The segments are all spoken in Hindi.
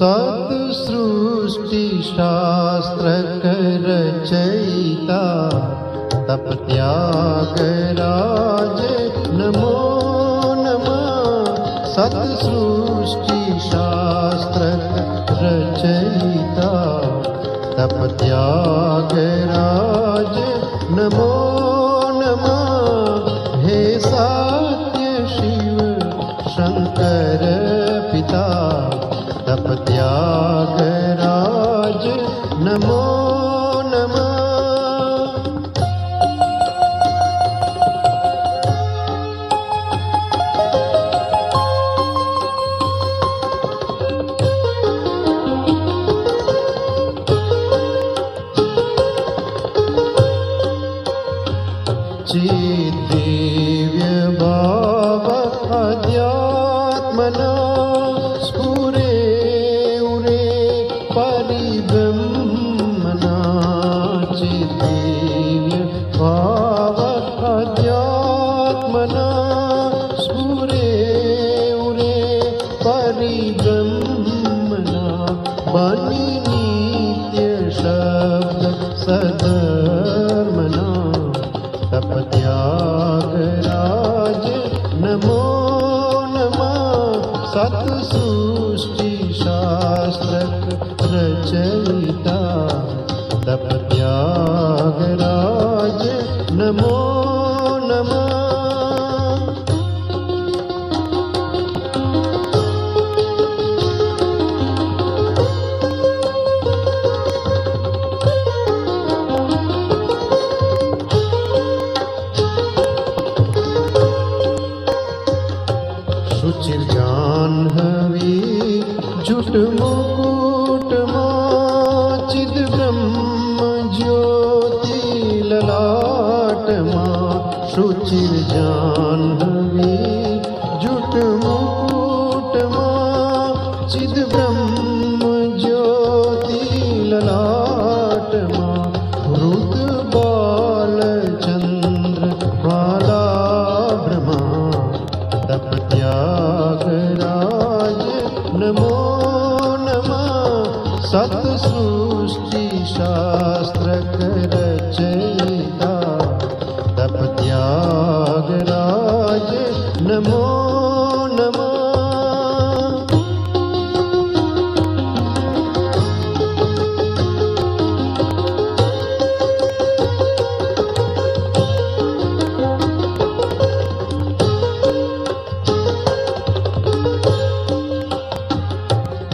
सत्सृष्टि शास्त्र रचयिता तप त्यागराज नमो नमः। सत्सृष्टि शास्त्र रचयिता तप त्यागराज नमो नमः। हे सत्य शिव शंकर पिता तप त्यागराज नमो नमः। चिद्दिव्य भाव अध्यात्मना स्फुरे उरे परिब्रह्मणा। चिद्दिव्य भाव अध्यात्मना स्फुरे उरे परिब्रह्मणा। बनि नित्य शब्द सधर्मना तप त्यागराज नमो नमः। सत्सृष्टि शास्त्र रचयिता तप त्यागराज नमो नमः। शुचिर्जाह्नवी जुट मुकुटमा चिद ब्रह्म ज्योति ललाटमा। शुचिर्जाह्नवी जुट मुकुटमा चिद ब्रह्म ज्योति ललाटमा। हृद बाल चंद्र बाला ब्रह्मा तप त्यागराज नमो नमः। सत्सृष्टि शास्त्र रचयिता तप त्यागराज नमो नमः।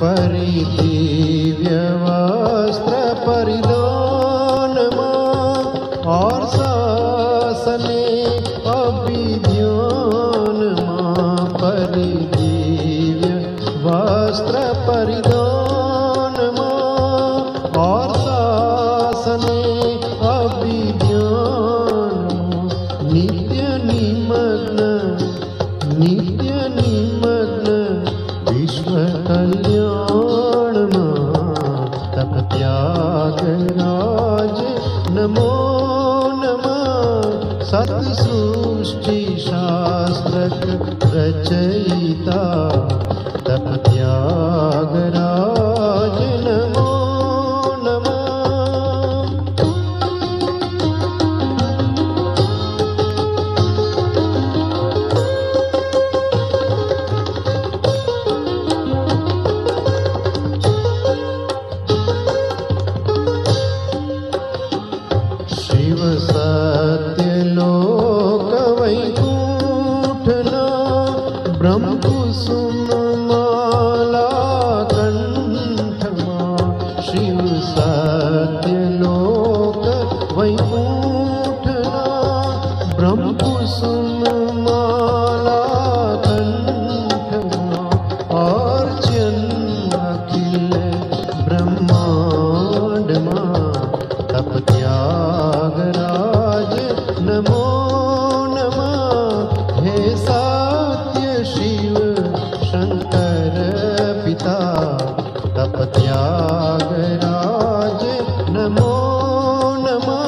परिदिव्य वस्त्र परिधानमा और शासने अभिध्यानमा। परिदिव्य वस्त्र परिधानमा और शासने अभिध्यानमा। नित्य निमग्न विश्व कल्याणमा तप त्यागराज नमो नमः। सत्सृष्टि शास्त्र रचयिता तप त्यागराज नमो नमः। शिव सत्यलोक वैकुंठना ब्रह्म कुसुम माला कंठमा। शिव सत्यलोक वैकुंठना ब्रह्म कुसुम माला कंठमा। अर्चन अखिल ब्रह्मांडमा तप त्यागराज नमो नमः। हे सत्य शिव शंकर पिता तप त्यागराज नमो नमः।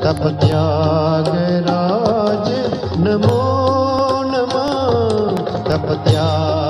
तप त्यागराज नमो नमः। तप त्याग